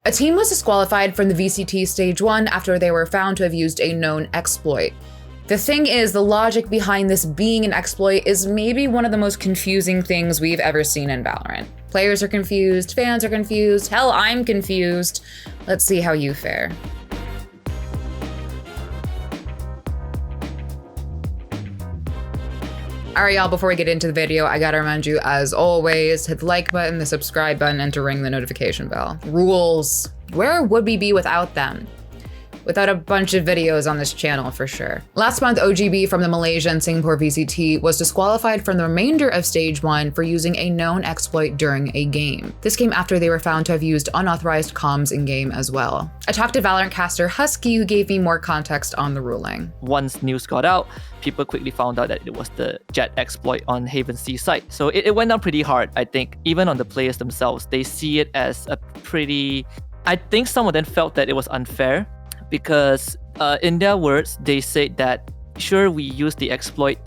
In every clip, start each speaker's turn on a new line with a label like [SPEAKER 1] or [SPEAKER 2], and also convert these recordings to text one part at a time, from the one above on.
[SPEAKER 1] A team was disqualified from the VCT Stage 1 after they were found to have used a known exploit. The thing is, the logic behind this being an exploit is maybe one of the most confusing things we've ever seen in Valorant. Players are confused, fans are confused, hell, I'm confused. Let's see how you fare. Alright y'all, before we get into the video, I gotta remind you, as always, hit the like button, the subscribe button, and to ring the notification bell. Rules. Where would we be without them? Without a bunch of videos on this channel, for sure. Last month, OGB from the Malaysia and Singapore VCT was disqualified from the remainder of Stage 1 for using a known exploit during a game. This came after they were found to have used unauthorized comms in-game as well. I talked to Valorant caster Husky, who gave me more context on the ruling.
[SPEAKER 2] Once news got out, people quickly found out that it was the Jett exploit on Haven C site. So it went down pretty hard, I think. Even on the players themselves, they see it as a pretty... I think some of them felt that it was unfair, because in their words, they said that, sure, we used the exploit,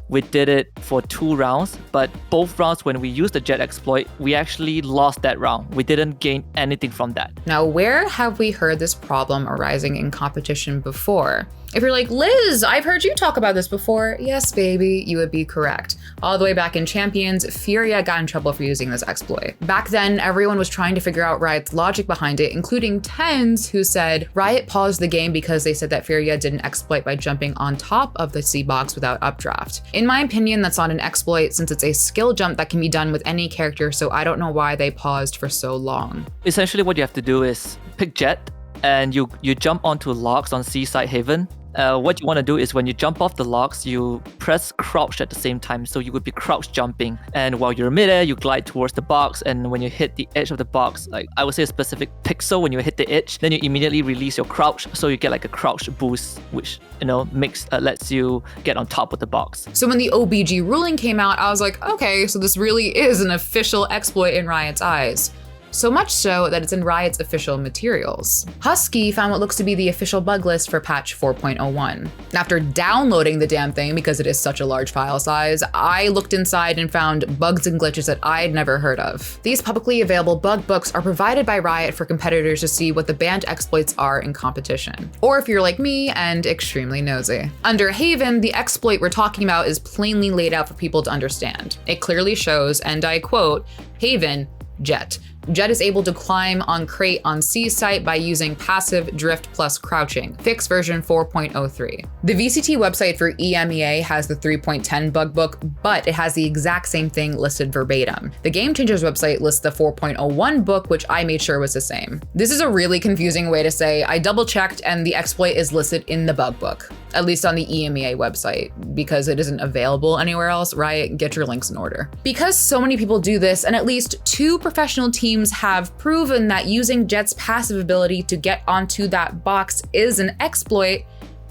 [SPEAKER 2] we did it for 2 rounds, but both rounds when we used the Jett exploit, we actually lost that round. We didn't gain anything from that.
[SPEAKER 1] Now, where have we heard this problem arising in competition before? If you're like, Liz, I've heard you talk about this before. Yes, baby, you would be correct. All the way back in Champions, Furia got in trouble for using this exploit. Back then, everyone was trying to figure out Riot's logic behind it, including Tens, who said Riot paused the game because they said that Furia did an exploit by jumping on top of the C box without updraft. In my opinion, that's not an exploit, since it's a skill jump that can be done with any character, so I don't know why they paused for so long.
[SPEAKER 2] Essentially, what you have to do is pick Jett, and you jump onto logs on Seaside Haven. What you want to do is when you jump off the logs, you press crouch at the same time, so you would be crouch jumping. And while you're midair, you glide towards the box, and when you hit the edge of the box, like I would say a specific pixel, when you hit the edge, then you immediately release your crouch, so you get like a crouch boost, which lets you get on top of the box.
[SPEAKER 1] So when the OBG ruling came out, I was like, okay, so this really is an official exploit in Riot's eyes. So much so that it's in Riot's official materials. Husky found what looks to be the official bug list for patch 4.01. After downloading the damn thing, because it is such a large file size, I looked inside and found bugs and glitches that I'd never heard of. These publicly available bug books are provided by Riot for competitors to see what the banned exploits are in competition. Or if you're like me and extremely nosy. Under Haven, the exploit we're talking about is plainly laid out for people to understand. It clearly shows, and I quote, Haven, Jett. Jett is able to climb on crate on C site by using passive drift plus crouching, fixed version 4.03. The VCT website for EMEA has the 3.10 bug book, but it has the exact same thing listed verbatim. The Game Changers website lists the 4.01 book, which I made sure was the same. This is a really confusing way to say I double checked and the exploit is listed in the bug book, at least on the EMEA website, because it isn't available anywhere else. Riot, get your links in order. Because so many people do this, and at least 2 professional teams have proven that using Jett's passive ability to get onto that box is an exploit,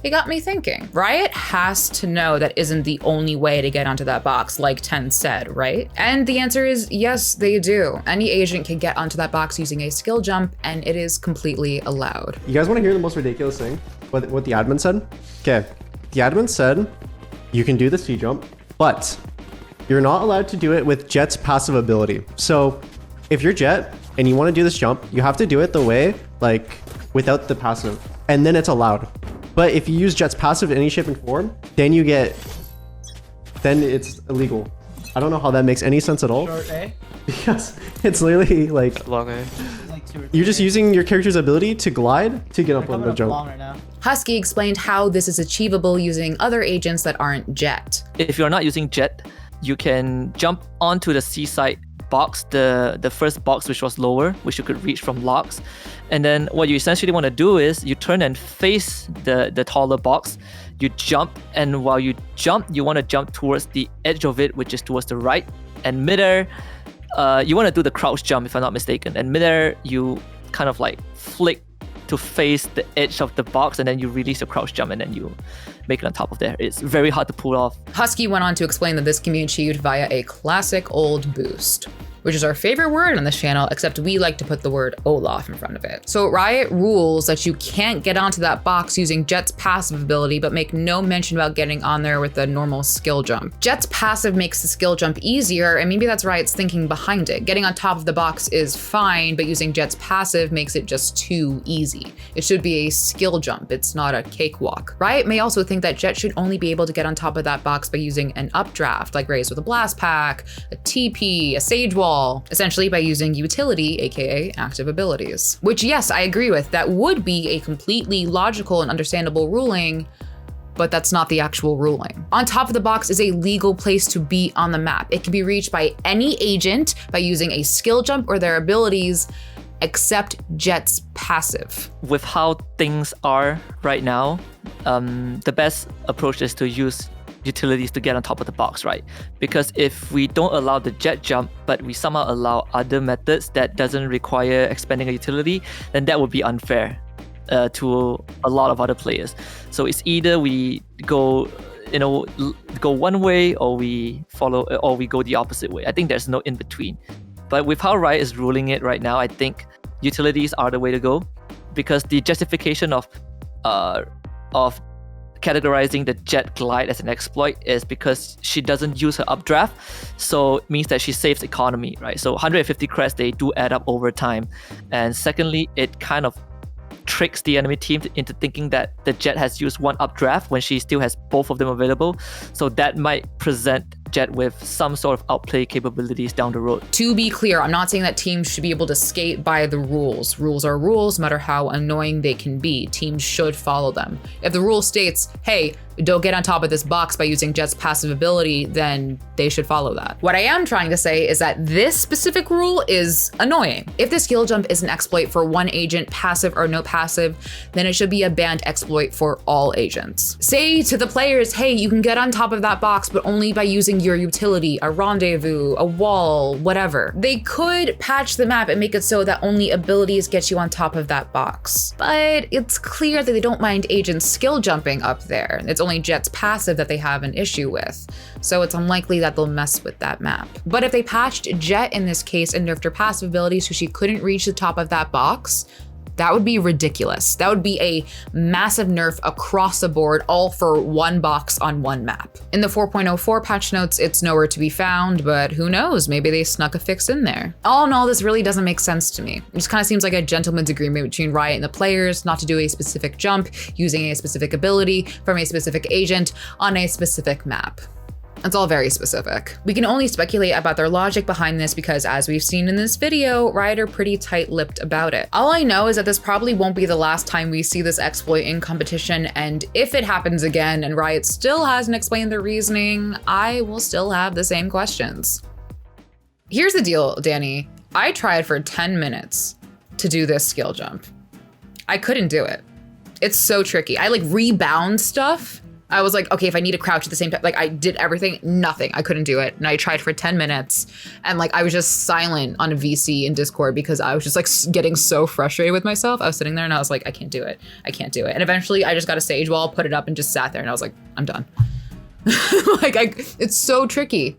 [SPEAKER 1] it got me thinking. Riot has to know that isn't the only way to get onto that box, like Ten said, right? And the answer is yes, they do. Any agent can get onto that box using a skill jump, and it is completely allowed.
[SPEAKER 3] You guys want to hear the most ridiculous thing? What the admin said? Okay, the admin said you can do the C jump, but you're not allowed to do it with Jett's passive ability. So if you're Jett and you want to do this jump, you have to do it the way, like, without the passive, and then it's allowed. But if you use Jett's passive in any shape and form, then it's illegal. I don't know how that makes any sense at all.
[SPEAKER 4] Short A?
[SPEAKER 3] Because it's literally like,
[SPEAKER 4] Long A.
[SPEAKER 3] You're just using your character's ability to glide to get up on the jump.
[SPEAKER 4] Long right now.
[SPEAKER 1] Husky explained how this is achievable using other agents that aren't Jett.
[SPEAKER 2] If you're not using Jett, you can jump onto the seaside box, the first box which was lower, which you could reach from logs. And then what you essentially want to do is you turn and face the taller box, you jump, and while you jump, you want to jump towards the edge of it, which is towards the right. And midair, you want to do the crouch jump if I'm not mistaken. And midair, you kind of like flick to face the edge of the box, and then you release your crouch jump, and then you make it on top of there. It's very hard to pull off.
[SPEAKER 1] Husky went on to explain that this can be achieved via a classic old boost. which is our favorite word on this channel, except we like to put the word Olaf in front of it. So Riot rules that you can't get onto that box using Jett's passive ability, but make no mention about getting on there with a normal skill jump. Jett's passive makes the skill jump easier, and maybe that's Riot's thinking behind it. Getting on top of the box is fine, but using Jett's passive makes it just too easy. It should be a skill jump, it's not a cakewalk. Riot may also think that Jett should only be able to get on top of that box by using an updraft, like Raise with a blast pack, a TP, a sage wall, essentially by using utility, aka active abilities. Which, yes, I agree with. That would be a completely logical and understandable ruling, but that's not the actual ruling. On top of the box is a legal place to be on the map. It can be reached by any agent by using a skill jump or their abilities, except Jett's passive.
[SPEAKER 2] With how things are right now, the best approach is to use utilities to get on top of the box, right? Because if we don't allow the Jett jump, but we somehow allow other methods that doesn't require expending a utility, then that would be unfair to a lot of other players. So it's either we go one way, or we follow, or we go the opposite way. I think there's no in between. But with how Riot is ruling it right now, I think utilities are the way to go, because the justification of categorizing the Jett glide as an exploit is because she doesn't use her updraft, so it means that she saves economy, right? So 150 creds, they do add up over time. And secondly, it kind of tricks the enemy team into thinking that the Jett has used one updraft when she still has both of them available. So that might present Jett with some sort of outplay capabilities down the road.
[SPEAKER 1] To be clear, I'm not saying that teams should be able to skate by the rules. Rules are rules, no matter how annoying they can be. Teams should follow them. If the rule states, hey, don't get on top of this box by using Jett's passive ability, then they should follow that. What I am trying to say is that this specific rule is annoying. If the skill jump is an exploit for one agent, passive or no passive, then it should be a banned exploit for all agents. Say to the players, hey, you can get on top of that box, but only by using your utility, a rendezvous, a wall, whatever. They could patch the map and make it so that only abilities get you on top of that box. But it's clear that they don't mind agents skill jumping up there. It's only Jett's passive that they have an issue with. So it's unlikely that they'll mess with that map. But if they patched Jett in this case and nerfed her passive ability so she couldn't reach the top of that box, that would be ridiculous. That would be a massive nerf across the board, all for one box on one map. In the 4.04 patch notes, it's nowhere to be found, but who knows? Maybe they snuck a fix in there. All in all, this really doesn't make sense to me. It just kind of seems like a gentleman's agreement between Riot and the players not to do a specific jump using a specific ability from a specific agent on a specific map. It's all very specific. We can only speculate about their logic behind this because, as we've seen in this video, Riot are pretty tight-lipped about it. All I know is that this probably won't be the last time we see this exploit in competition, and if it happens again and Riot still hasn't explained their reasoning, I will still have the same questions. Here's the deal, Danny. I tried for 10 minutes to do this skill jump. I couldn't do it. It's so tricky. I like rebound stuff. I was like, okay, if I need to crouch at the same time, like I did everything, nothing, I couldn't do it. And I tried for 10 minutes and like, I was just silent on a VC in Discord because I was just like getting so frustrated with myself. I was sitting there and I was like, I can't do it. I can't do it. And eventually I just got a sage wall, put it up and just sat there and I was like, I'm done. It's so tricky.